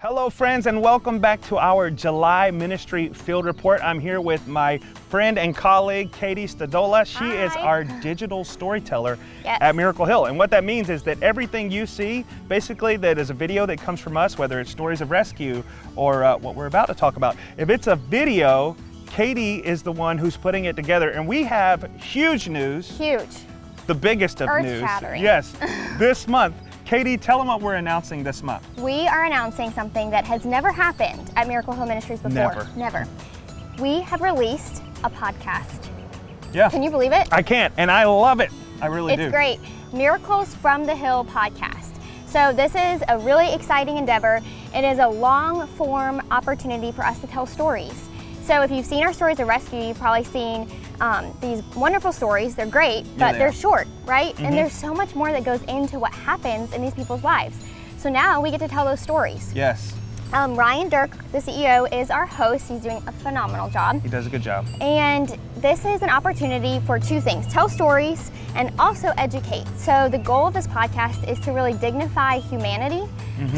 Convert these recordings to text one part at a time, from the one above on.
Hello friends, and welcome back to our July Ministry Field Report. I'm here with my friend and colleague, Katie Stadola. She is our digital storyteller at Miracle Hill. And what that means is that everything you see, basically that is a video that comes from us, whether it's stories of rescue or what we're about to talk about, if it's a video, Katie is the one who's putting it together. And we have huge news. Huge. The biggest of news. Earth-shattering. Yes, this month. Katie, tell them what we're announcing this month. We are announcing something that has never happened at Miracle Hill Ministries before. Never. We have released a podcast. Yeah. Can you believe it? I can't, and I love it. I really do. It's great. Miracles from the Hill podcast. So this is a really exciting endeavor. It is a long-form opportunity for us to tell stories. So if you've seen our stories of rescue, you've probably seen these wonderful stories. They're great, but they're short, right? And there's so much more that goes into what happens in these people's lives. So now we get to tell those stories. Yes. Ryan Dirk, the CEO, is our host. He's doing a phenomenal job. He does a good job. And this is an opportunity for two things: tell stories and also educate. So the goal of this podcast is to really dignify humanity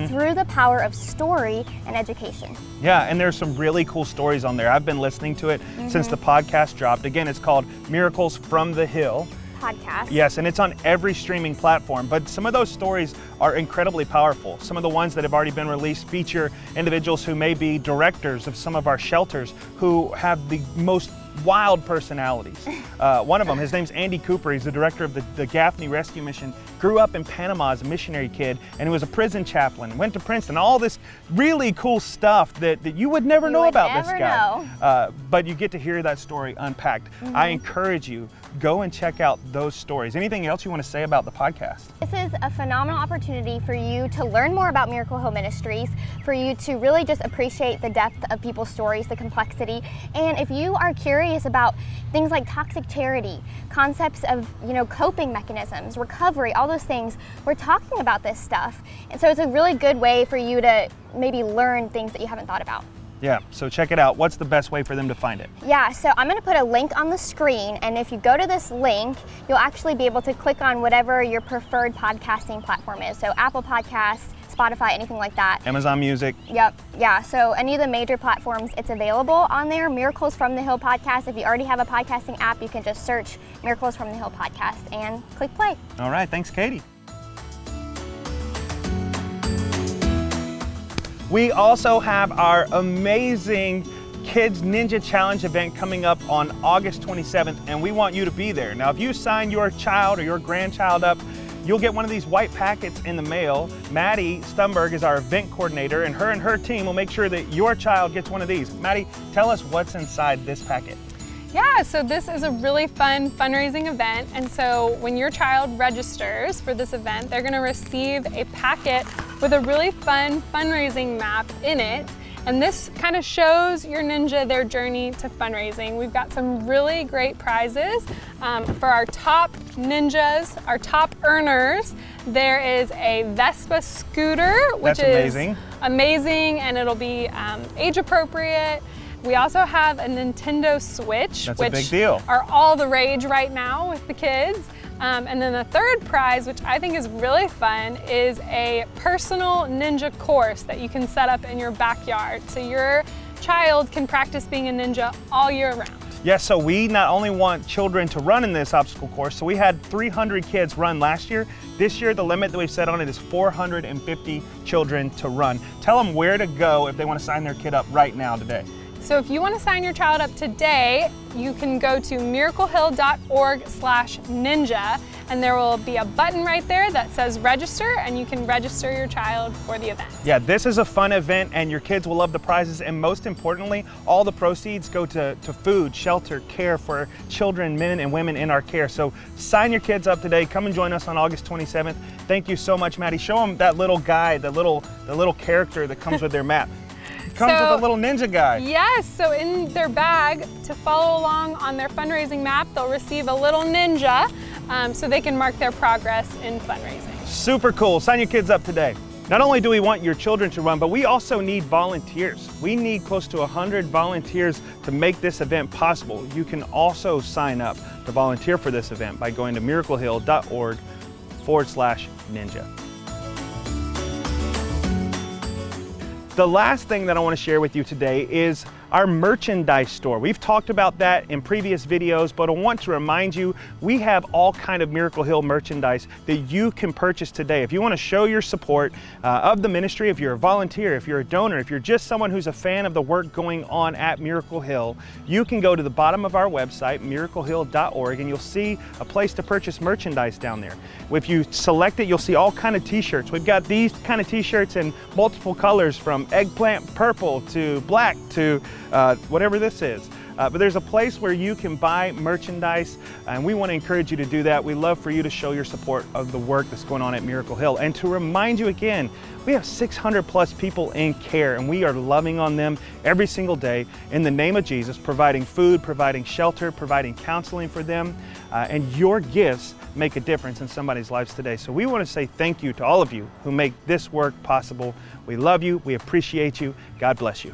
through the power of story and education. Yeah, and there's some really cool stories on there. I've been listening to it since the podcast dropped. Again, it's called Miracles from the Hill Podcast. Yes, and it's on every streaming platform, but some of those stories are incredibly powerful. Some of the ones that have already been released feature individuals who may be directors of some of our shelters who have the most wild personalities. One of them, his name's Andy Cooper. He's the director of the Gaffney Rescue Mission. Grew up in Panama as a missionary kid, and he was a prison chaplain. Went to Princeton. All this really cool stuff that you would never know about this guy. But you get to hear that story unpacked. I encourage you, go and check out those stories. Anything else you want to say about the podcast? This is a phenomenal opportunity for you to learn more about Miracle Hill Ministries, for you to really just appreciate the depth of people's stories, the complexity. And if you are curious about things like toxic charity, concepts of, coping mechanisms, recovery, all those things, we're talking about this stuff. And so it's a really good way for you to maybe learn things that you haven't thought about. Yeah, so check it out. What's the best way for them to find it? Yeah, so I'm gonna put a link on the screen, and if you go to this link, you'll actually be able to click on whatever your preferred podcasting platform is. So Apple Podcasts, Spotify, anything like that. Amazon Music. Yep, yeah, so any of the major platforms, it's available on there. Miracles from the Hill podcast. If you already have a podcasting app, you can just search Miracles from the Hill podcast and click play. All right, thanks, Katie. We also have our amazing Kids Ninja Challenge event coming up on August 27th, and we want you to be there. Now, if you sign your child or your grandchild up, you'll get one of these white packets in the mail. Maddie Stumberg is our event coordinator, and her team will make sure that your child gets one of these. Maddie, tell us what's inside this packet. Yeah, so this is a really fun fundraising event, and so when your child registers for this event, they're going to receive a packet with a really fun fundraising map in it, and this kind of shows your ninja their journey to fundraising. We've got some really great prizes for our top ninjas, our top earners. There is a Vespa scooter, which is amazing, and it'll be age appropriate. We also have a Nintendo Switch, which are all the rage right now with the kids. And then the third prize, which I think is really fun, is a personal ninja course that you can set up in your backyard. So your child can practice being a ninja all year round. Yes, so we not only want children to run in this obstacle course, so we had 300 kids run last year. This year, the limit that we've set on it is 450 children to run. Tell them where to go if they want to sign their kid up right now today. So if you want to sign your child up today, you can go to miraclehill.org/ninja, and there will be a button right there that says register, and you can register your child for the event. Yeah, this is a fun event, and your kids will love the prizes, and most importantly, all the proceeds go to food, shelter, care for children, men and women in our care. So sign your kids up today. Come and join us on August 27th. Thank you so much, Maddie. Show them that little guy, the little character that comes with their map. Comes with a little ninja guy. Yes, so in their bag, to follow along on their fundraising map, they'll receive a little ninja so they can mark their progress in fundraising. Super cool. Sign your kids up today. Not only do we want your children to run, but we also need volunteers. We need close to 100 volunteers to make this event possible. You can also sign up to volunteer for this event by going to miraclehill.org/ninja. The last thing that I want to share with you today is our merchandise store. We've talked about that in previous videos, but I want to remind you, we have all kind of Miracle Hill merchandise that you can purchase today. If you want to show your support of the ministry, if you're a volunteer, if you're a donor, if you're just someone who's a fan of the work going on at Miracle Hill, you can go to the bottom of our website, miraclehill.org, and you'll see a place to purchase merchandise down there. If you select it, you'll see all kind of t-shirts. We've got these kind of t-shirts in multiple colors, from eggplant purple to black to whatever this is. But there's a place where you can buy merchandise, and we want to encourage you to do that. We love for you to show your support of the work that's going on at Miracle Hill. And to remind you again, we have 600 plus people in care, and we are loving on them every single day in the name of Jesus, providing food, providing shelter, providing counseling for them. And your gifts make a difference in somebody's lives today. So we want to say thank you to all of you who make this work possible. We love you. We appreciate you. God bless you.